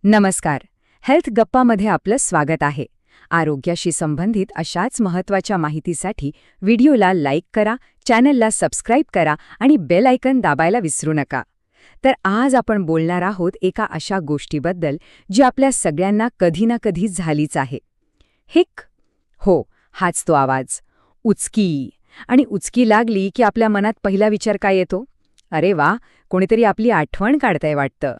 नमस्कार. हेल्थ गप्पामध्ये आपलं स्वागत आहे. आरोग्याशी संबंधित अशाच महत्त्वाच्या माहितीसाठी व्हिडिओला लाईक करा, चॅनलला सबस्क्राईब करा आणि बेल आयकन दाबायला विसरू नका. तर आज आपण बोलणार आहोत एका अशा गोष्टीबद्दल जी आपल्या सगळ्यांना कधी ना कधी झालीच आहे. हिक. हो, हाच तो आवाज. उचकी. आणि उचकी लागली की आपल्या मनात पहिला विचार काय येतो? अरे वा, कोणीतरी आपली आठवण काढतंय वाटतं.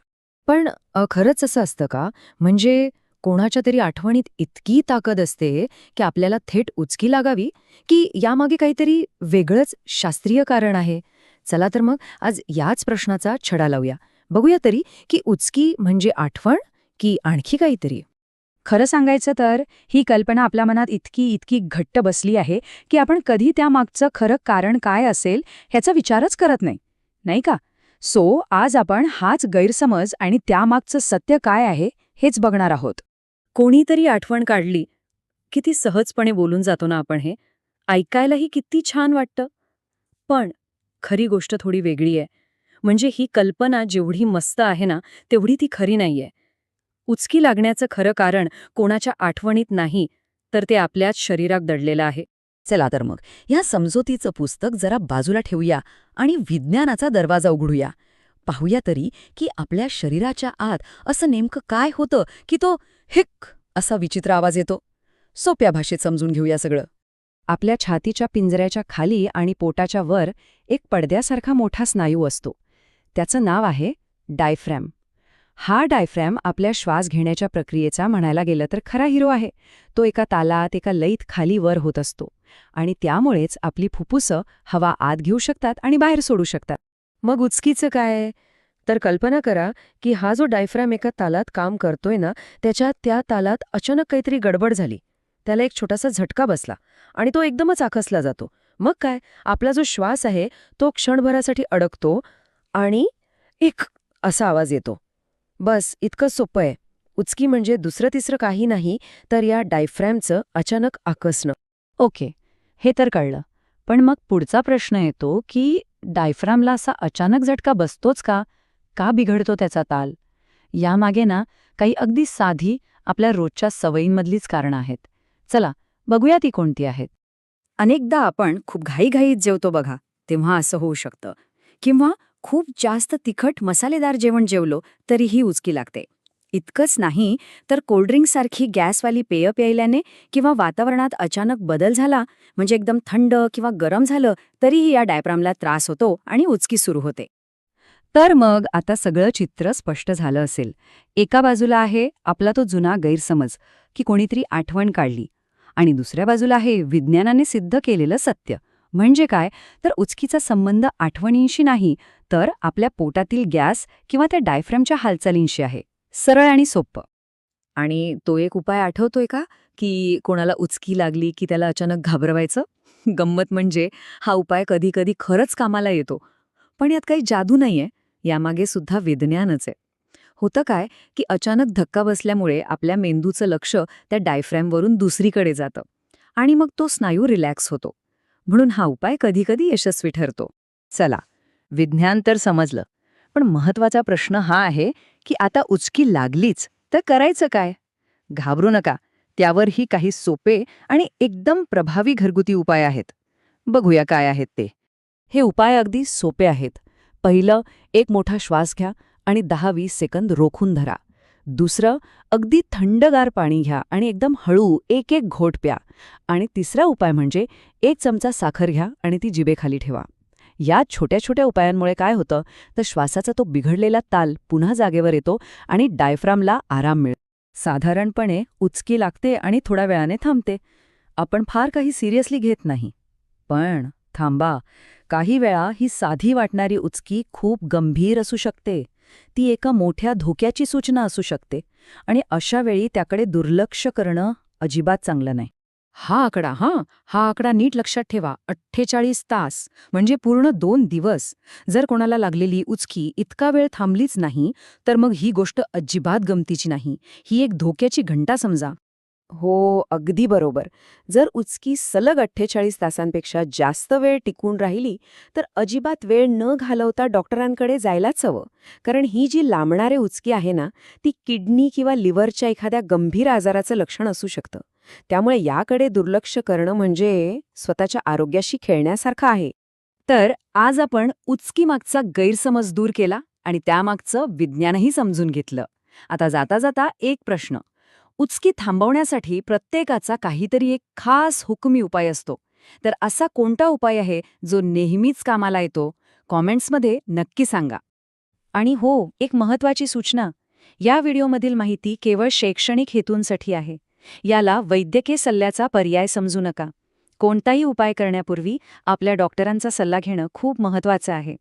पण खरंच असं असतं का? म्हणजे कोणाच्या तरी आठवणीत इतकी ताकद असते की आपल्याला थेट उचकी लागावी? की यामागे काहीतरी वेगळंच शास्त्रीय कारण आहे? चला तर मग आज याच प्रश्नाचा छडा लावूया. बघूया तरी की उचकी म्हणजे आठवण की आणखी काहीतरी? खरं सांगायचं तर ही कल्पना आपल्या मनात इतकी घट्ट बसली आहे की आपण कधी त्यामागचं खरं कारण काय असेल ह्याचा विचारच करत नाही, नाही का? आज आपण हाच गैरसमज आणि त्यामागचं सत्य काय आहे हेच बघणार आहोत. कोणीतरी आठवण काढली, किती सहजपणे बोलून जातो ना आपण हे. ऐकायलाही किती छान वाटतं. पण खरी गोष्ट थोडी वेगळी आहे. म्हणजे ही कल्पना जेवढी मस्त आहे ना, तेवढी ती खरी नाहीये. उचकी लागण्याचं खरं कारण कोणाच्या आठवणीत नाही, तर ते आपल्याच शरीरात दडलेलं आहे. चला तर मग या समजोतीचं पुस्तक जरा बाजूला ठेवूया आणि विज्ञानाचा दरवाजा उघडूया. पाहूया तरी की आपल्या शरीराच्या आत असं नेमकं काय होतं की तो हिक असा विचित्र आवाज येतो. सोप्या भाषेत समजून घेऊया सगळं. आपल्या छातीच्या पिंजऱ्याच्या खाली आणि पोटाच्या वर एक पडद्यासारखा मोठा स्नायू असतो. त्याचं नाव आहे डायफ्रॅम. हा डायफ्रॅम आपल्या श्वास घेण्याच्या प्रक्रियेचा म्हणायला गेलं तर खरा हिरो आहे. तो एका तालात, एका लयीत खाली वर होत असतो आणि त्यामुळेच आपली फुफ्फुसं हवा आत घेऊ शकतात आणि बाहेर सोडू शकतात. मग उचकीचं काय? तर कल्पना करा की हा जो डायफ्रॅम एका तालात काम करतोय ना, त्या तालात अचानक काहीतरी गडबड झाली. त्याला एक छोटासा झटका बसला आणि तो एकदमच आकसला जातो. मग काय, आपला जो श्वास आहे तो क्षणभरासाठी अडकतो आणि एक असा आवाज येतो. बस इतकंच सोपं आहे. उचकी म्हणजे दुसरं तिसरं काही नाही, तर या डायफ्रॅमचं अचानक आकसणं. ओके, हे तर कळलं. पण मग पुढचा प्रश्न येतो की डायफ्रामला असा अचानक झटका बसतोच का? का बिघडतो त्याचा ताल? यामागे ना काही अगदी साधी आपल्या रोजच्या सवयींमधलीच कारणं आहेत. चला बघूया ती कोणती आहेत. अनेकदा आपण खूप घाईघाईत जेवतो बघा, तेव्हा असं होऊ शकतं. किंवा खूप जास्त तिखट मसालेदार जेवण जेवलो तरीही उचकी लागते. इतकंच नाही तर कोल्ड्रिंकसारखी गॅसवाली पेय प्यायल्याने किंवा वातावरणात अचानक बदल झाला, म्हणजे एकदम थंड किंवा गरम झालं, तरीही या डायफ्रामला त्रास होतो आणि उचकी सुरू होते. तर मग आता सगळं चित्र स्पष्ट झालं असेल. एका बाजूला आहे आपला तो जुना गैरसमज की कोणीतरी आठवण काढली आणि दुसऱ्या बाजूला आहे विज्ञानाने सिद्ध केलेलं सत्य. म्हणजे काय, तर उचकीचा संबंध आठवणींशी नाही, तर आपल्या पोटातील गॅस किंवा त्या डायफ्रॅमच्या हालचालींशी आहे. सरळ आणि सोपं. आणि तो एक उपाय आठवतोय का, की कोणाला उचकी लागली की त्याला अचानक घाबरवायचं? गंमत म्हणजे हा उपाय कधी कधी खरंच कामाला येतो. पण यात काही जादू नाहीये, यामागे सुद्धा विज्ञानच आहे. होतं काय की अचानक धक्का बसल्यामुळे आपल्या मेंदूचं लक्ष त्या डायफ्रॅमवरून दुसरीकडे जातं आणि मग तो स्नायू रिलॅक्स होतो. म्हणून हा उपाय कधीकधी यशस्वी ठरतो. चला, विज्ञान तर समजलं. पण महत्वाचा प्रश्न हा आहे की आता उचकी लागलीच तर करायचं काय? घाबरू नका, त्यावरही काही सोपे आणि एकदम प्रभावी घरगुती उपाय आहेत. बघूया काय आहेत ते. हे उपाय अगदी सोपे आहेत. पहिलं, एक मोठा श्वास घ्या आणि 10-20 सेकंद रोखून धरा. दुसरं, अगदी थंडगार पाणी घ्या आणि एकदम हळू एक एक घोट प्या. आणि तिसरा उपाय म्हणजे 1 चमचा साखर घ्या आणि ती जिभेखाली ठेवा. या छोट्या छोट्या उपायांमुळे काय होतं, तर श्वासाचा तो बिघडलेला ताल पुन्हा जागेवर येतो आणि डायफ्रामला आराम मिळतो. साधारणपणे उचकी लागते आणि थोड्या वेळाने थांबते. आपण फार काही सिरियसली घेत नाही. पण थांबा, काही वेळा ही साधी वाटणारी उचकी खूप गंभीर असू शकते. ती एका मोठ्या धोक्याची सूचना असू शकते आणि अशा वेळी त्याकडे दुर्लक्ष करणं अजिबात चांगलं नाही. हा आकडा नीट लक्षात ठेवा. 48 तास म्हणजे पूर्ण 2 दिवस. जर कोणाला लागलेली उचकी इतका वेळ थांबलीच नाही, तर मग ही गोष्ट अजिबात गमतीची नाही. ही एक धोक्याची घंटा समजा. हो, अगदी बरोबर. जर उचकी सलग 48 तासांपेक्षा जास्त वेळ टिकून राहिली, तर अजिबात वेळ न घालवता डॉक्टरांकडे जायलाच हवं. कारण ही जी लांबणारे उचकी आहे ना, ती किडनी किंवा लिव्हरच्या एखाद्या गंभीर आजाराचं लक्षण असू शकतं. त्यामुळे याकडे दुर्लक्ष करणं म्हणजे स्वतःच्या आरोग्याशी खेळण्यासारखं आहे. तर आज आपण उचकीमागचा गैरसमज दूर केला आणि त्यामागचं विज्ञानही समजून घेतलं. आता जाता जाता एक प्रश्न. उचकी थांबवण्यासाठी प्रत्येकाचा काहीतरी एक खास हुकमी उपाय असतो. तर असा कोणता उपाय आहे जो नेहमीच कामाला येतो? कॉमेंट्समध्ये नक्की सांगा. आणि हो, एक महत्त्वाची सूचना. या व्हिडिओमधील माहिती केवळ शैक्षणिक हेतूंसाठी आहे. याला वैद्यकीय सल्ल्याचा पर्याय समजू नका. कोणताही उपाय करण्यापूर्वी आपल्या डॉक्टरांचा सल्ला घेणं खूप महत्त्वाचं आहे.